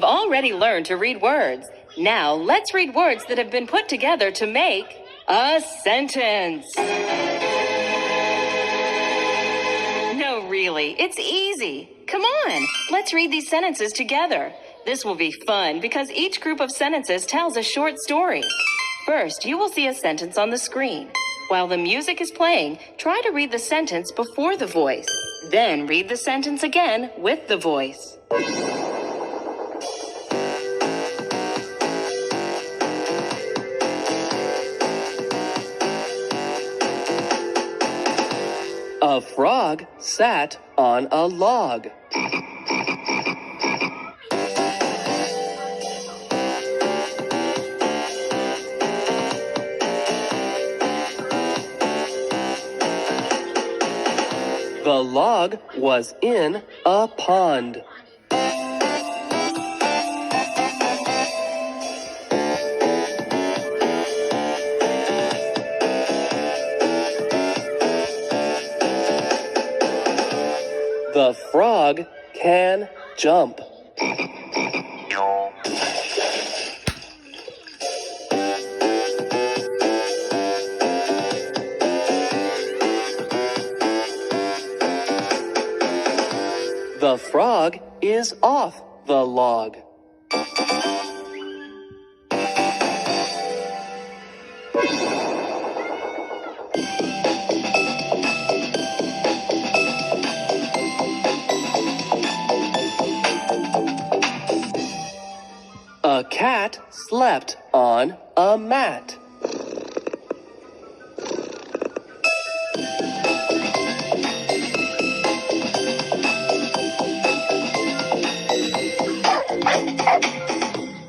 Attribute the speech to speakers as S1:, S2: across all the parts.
S1: We've already learned to read words. Now let's read words that have been put together to make a sentence. No, really, it's easy. Come on, let's read these sentences together. This will be fun because each group of sentences tells a short story. First, you will see a sentence on the screen. While the music is playing, try to read the sentence before the voice. Then read the sentence again with the voice.
S2: A frog sat on a log. The log was in a pond. The frog can jump. The frog is off the log. A cat slept on a mat.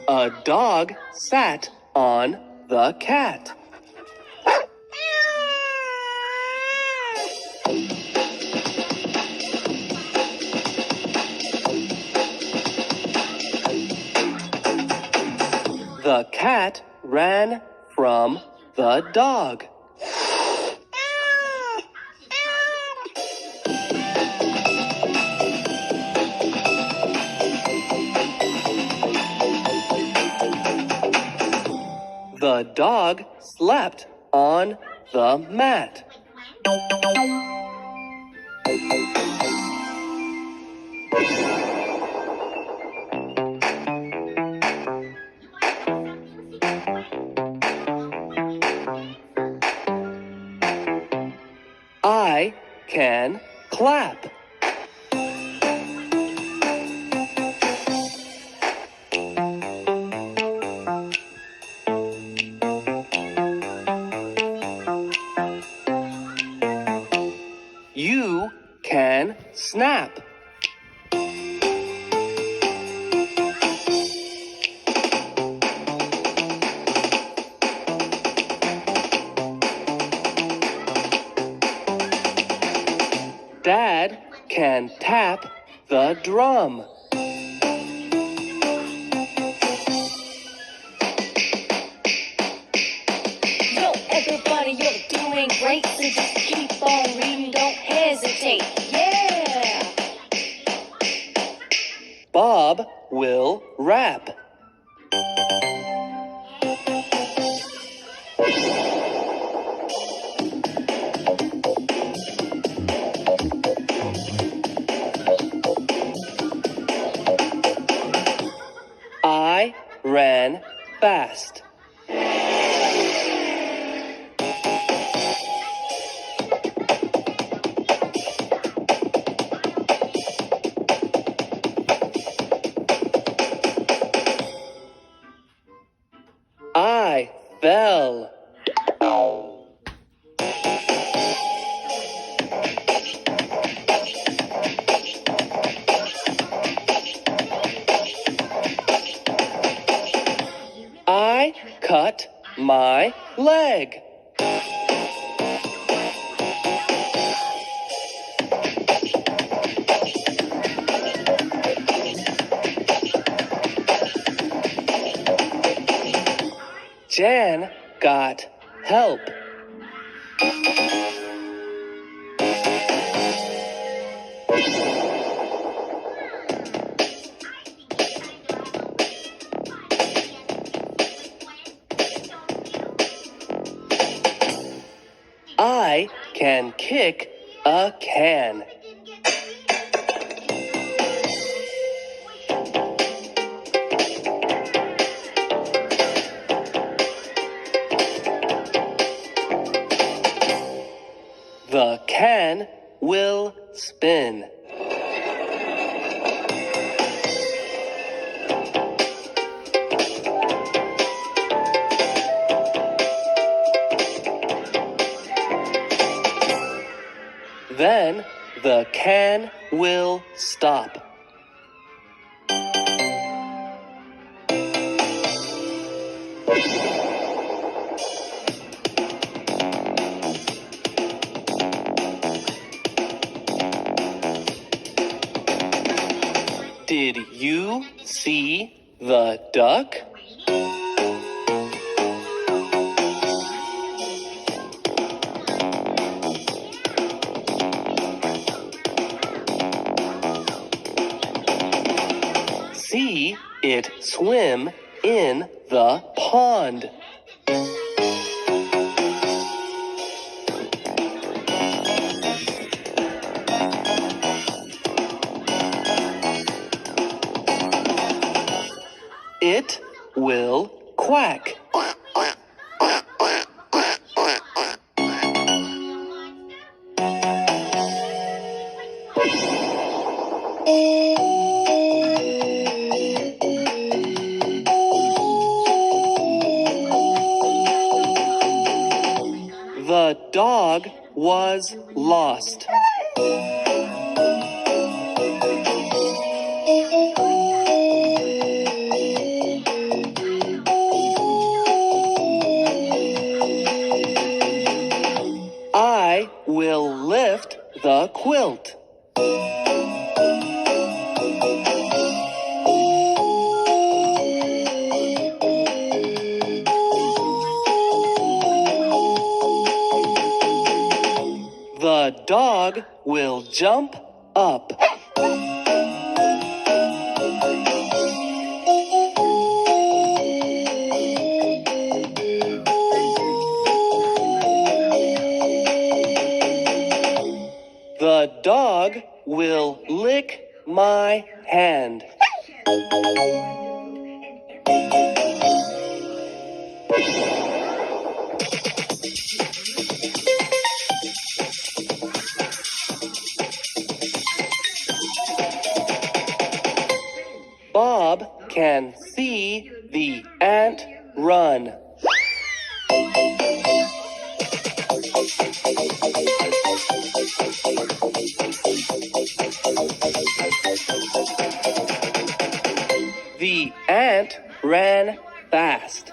S2: A dog sat on the cat. The cat ran from the dog. The dog slept on the mat. I can clap. You can snap. Dad can tap the drum.
S3: Yo, everybody, you're doing great, so just keep on reading, don't hesitate. Yeah!
S2: Bob will rap. I ran fast. I fell. I cut my leg. Jan got help. can kick a can. The can will spin. Then the can will stop. Did you see the duck? See it swim in the pond. It will quack. The dog was lost. I will lift the quilt. The dog will jump up. The dog will lick my hand. Bob can see the ant run. The ant ran fast.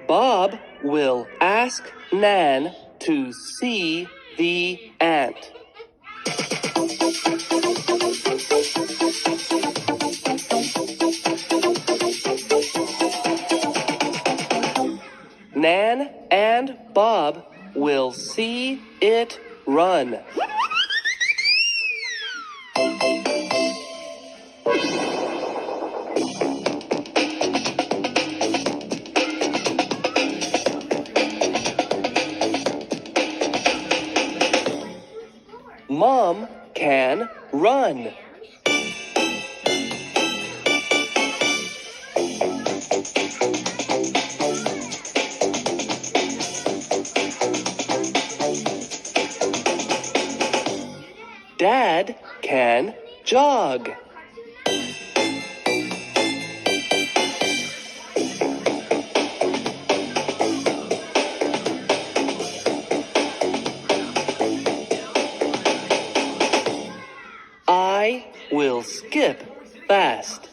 S2: Bob will ask Nan to see the ant. Nan and Bob will see it run. Mom can run. Dad can jog. I will skip fast.